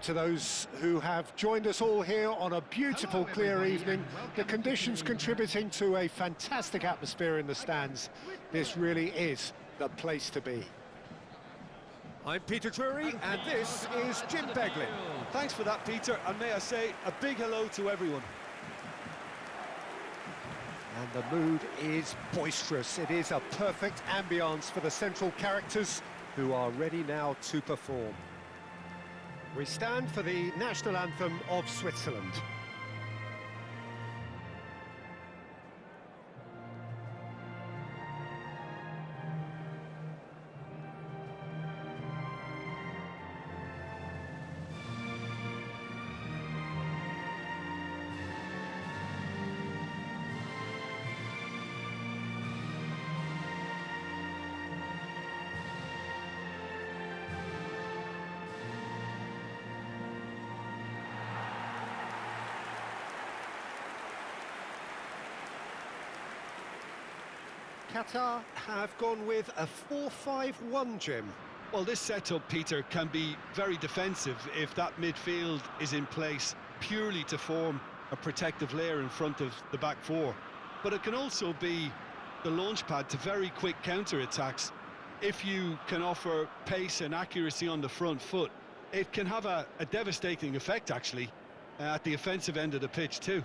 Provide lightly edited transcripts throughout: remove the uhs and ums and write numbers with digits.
to those who have joined us all here on a beautiful, clear evening. The conditions contributing to a fantastic atmosphere in the stands. This really is the place to be. I'm Peter Drury, and this is Jim Beglin. Thanks for that, Peter, and may I say a big hello to everyone. And the mood is boisterous. It is a perfect ambience for the central characters who are ready now to perform. We stand for the national anthem of Switzerland. Qatar have gone with a 4-5-1, Jim. Well, this setup, Peter, can be very defensive if that midfield is in place purely to form a protective layer in front of the back four. But it can also be the launch pad to very quick counter-attacks. If you can offer pace and accuracy on the front foot, it can have a devastating effect, actually, at the offensive end of the pitch too.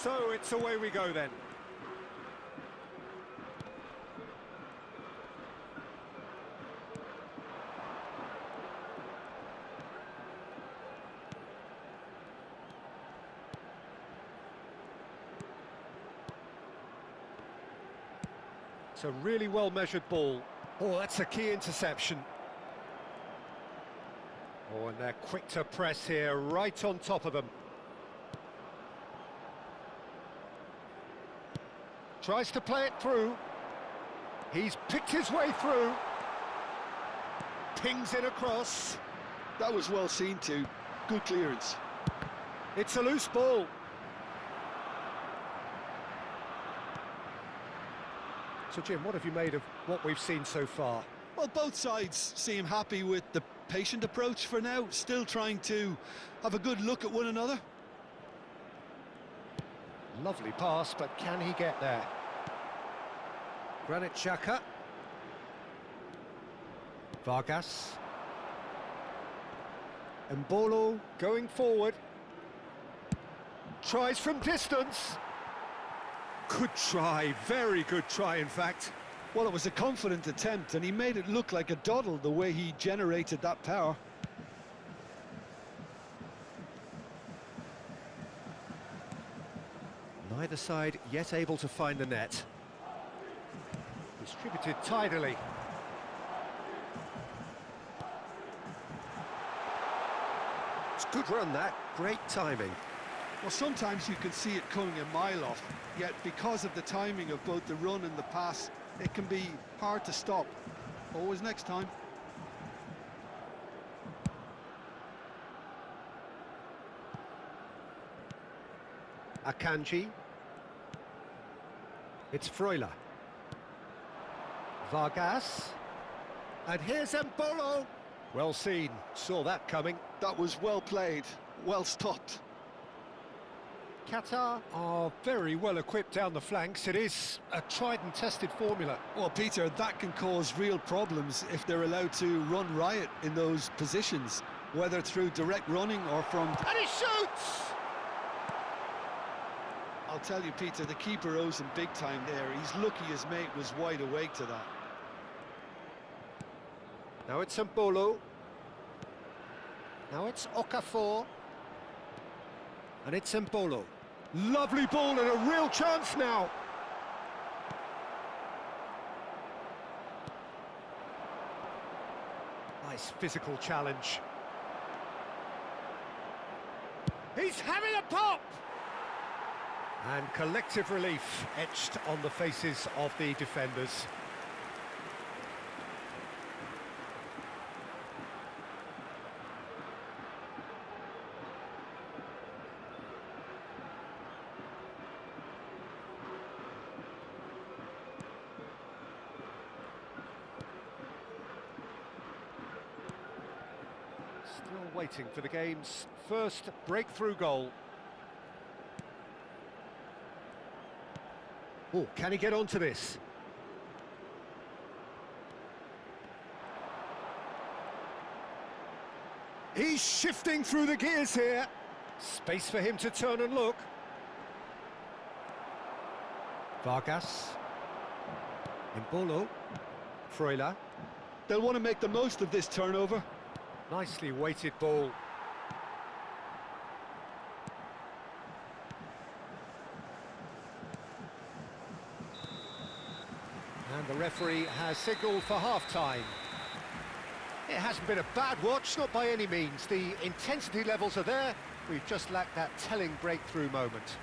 So it's away we go then. It's a really well-measured ball. Oh, that's a key interception. Oh, and they're quick to press here, right on top of them. Tries to play it through. He's picked his way through. Pings it across. That was well seen too. Good clearance. It's a loose ball. So, Jim, what have you made of what we've seen so far? Well, both sides seem happy with the patient approach for now, still trying to have a good look at one another. Lovely pass, but can he get there? Granit Xhaka. Vargas. Mbolo going forward. Tries from distance. Good try, very good try in fact. Well, it was a confident attempt and he made it look like a doddle the way he generated that power. Neither side yet able to find the net. Distributed tidily. It's a good run that, great timing. Well, sometimes you can see it coming a mile off, yet because of the timing of both the run and the pass, it can be hard to stop. Always next time. Akanji. It's Freuler. Vargas. And here's Mbolo. Well seen, saw that coming. That was well played, well stopped. Qatar are very well equipped down the flanks. It is a tried and tested formula. Well, Peter, that can cause real problems if they're allowed to run riot in those positions, whether through direct running or from... And he shoots! I'll tell you, Peter, the keeper owes him big time there. He's lucky his mate was wide awake to that. Now it's Mbolo. Now it's Okafor. And it's Mbolo. Lovely ball and a real chance now. Nice physical challenge. He's having a pop! And collective relief etched on the faces of the defenders. Still waiting for the game's first breakthrough goal. Oh, can he get onto this? He's shifting through the gears here. Space for him to turn and look. Vargas. Mbolo. Freuler. They'll want to make the most of this turnover. Nicely weighted ball. And the referee has signalled for half-time. It hasn't been a bad watch, not by any means. The intensity levels are there. We've just lacked that telling breakthrough moment.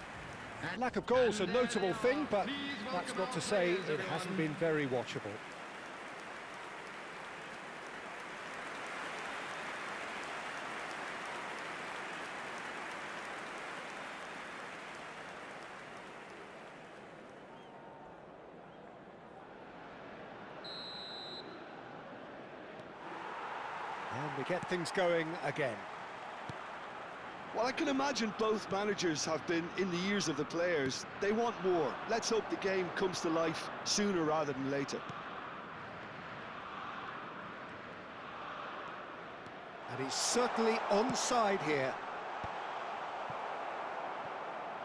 Lack of goals a notable thing, but that's not to say it hasn't been very watchable. And we get things going again. Well, I can imagine both managers have been in the ears of the players. They want more. Let's hope the game comes to life sooner rather than later. And he's certainly onside here.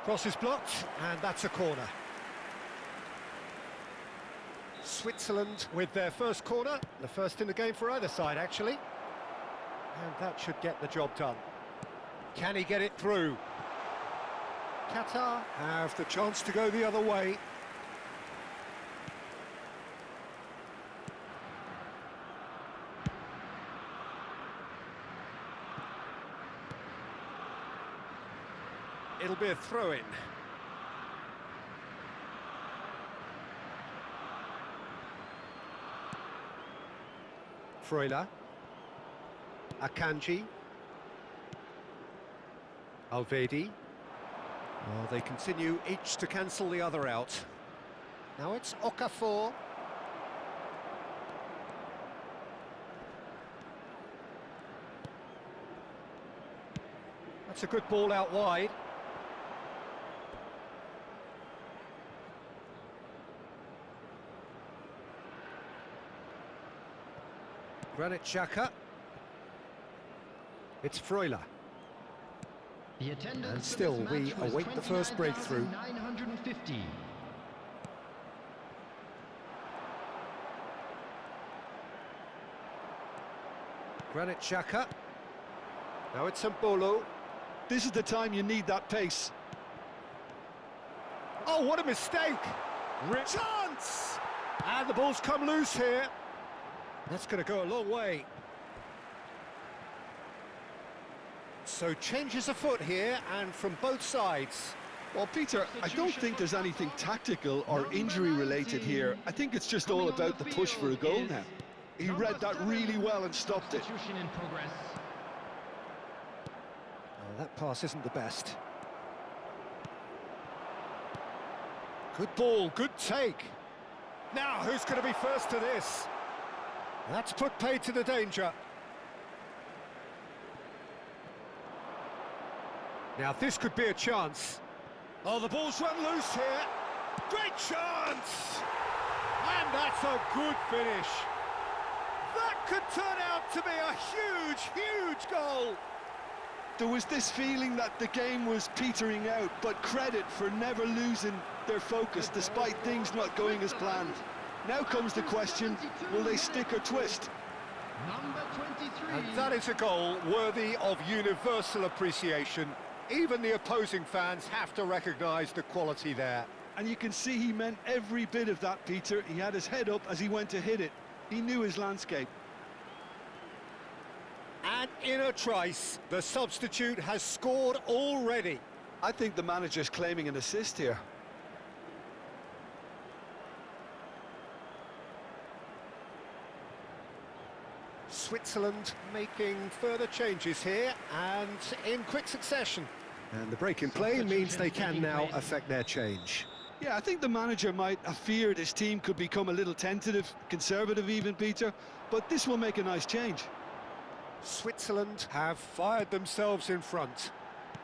Cross is blocked, and that's a corner. Switzerland with their first corner, the first in the game for either side, actually. And that should get the job done. Can he get it through? Qatar have the chance to go the other way. It'll be a throw-in. Freuler. Akanji. Alvedi. Oh, they continue each to cancel the other out. Now it's Okafor. That's a good ball out wide. Granit Xhaka. It's Freuler. And still, we await the first breakthrough. 950. Granit Xhaka. Now it's Mbolo. This is the time you need that pace. Oh, what a mistake! Chance! And the ball's come loose here. That's going to go a long way. So changes afoot here, and from both sides. Well, Peter, I don't think there's anything tactical or injury-related here. I think it's just all about the push for a goal now. He read that really well and stopped it. Oh, that pass isn't the best. Good ball, good take. Now, who's going to be first to this? That's put paid to the danger. Now, this could be a chance. Oh, the ball's run loose here. Great chance! And that's a good finish. That could turn out to be a huge, huge goal. There was this feeling that the game was petering out, but credit for never losing their focus despite things not going as planned. Now comes the question, will they stick or twist? Number 23. And that is a goal worthy of universal appreciation. Even the opposing fans have to recognise the quality there. And you can see he meant every bit of that, Peter. He had his head up as he went to hit it. He knew his landscape. And in a trice, the substitute has scored already. I think the manager's claiming an assist here. Switzerland making further changes here and in quick succession. And the break in play means they can now affect their change. Yeah, I think the manager might have feared his team could become a little tentative, conservative even, Peter, but this will make a nice change. Switzerland have fired themselves in front.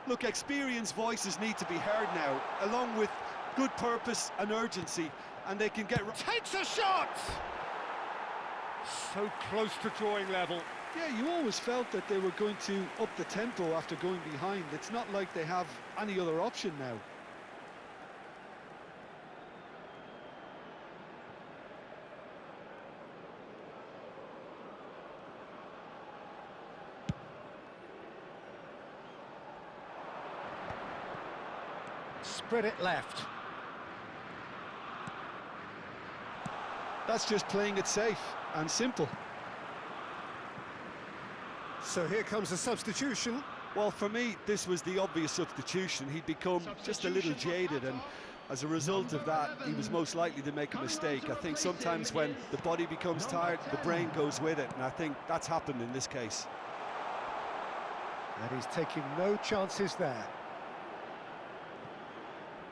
Look, experienced voices need to be heard now, along with good purpose and urgency, and they can get... Takes a shot! So close to drawing level. Yeah, you always felt that they were going to up the tempo after going behind. It's not like they have any other option now. Spread it left. That's just playing it safe and simple. So here comes a substitution. Well, for me, this was the obvious substitution. He'd become just a little jaded, and as a result of that, he was most likely to make a mistake. I think sometimes when the body becomes tired, the brain goes with it, and I think that's happened in this case. And he's taking no chances there.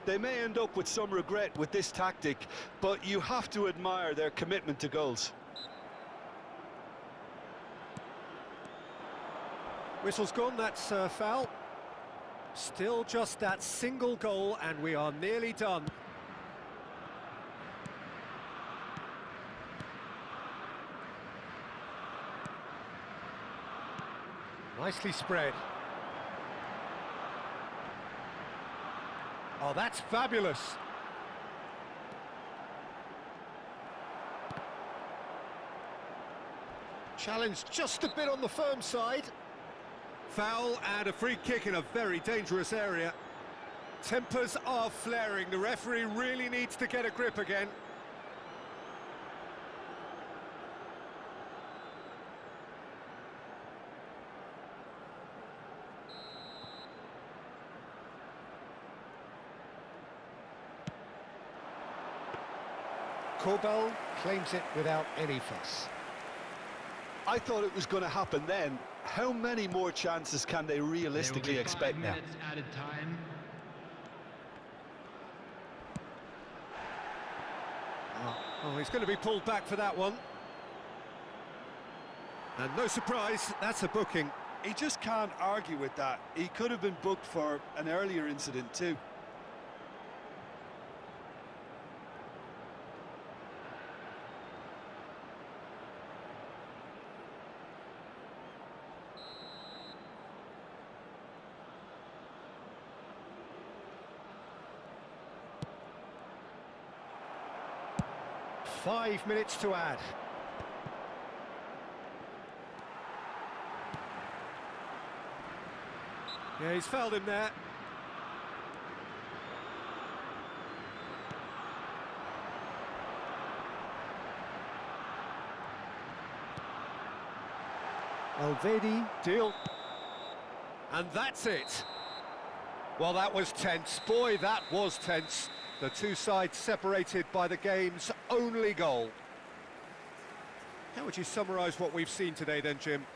They may end up with some regret with this tactic, but you have to admire their commitment to goals. Whistle's gone, that's a foul. Still just that single goal and we are nearly done. Nicely spread. Oh, that's fabulous. Challenge just a bit on the firm side. Foul and a free kick in a very dangerous area. Tempers are flaring. The referee really needs to get a grip again. Korbel claims it without any fuss. I thought it was going to happen then. How many more chances can they realistically expect now? Added time. Oh, he's going to be pulled back for that one. And no surprise, that's a booking. He just can't argue with that. He could have been booked for an earlier incident too. Five minutes to add. Yeah, he's fouled him there. Elvedi, deal. And that's it. Well, that was tense. Boy, that was tense. The two sides separated by the game's only goal. How would you summarise what we've seen today then, Jim?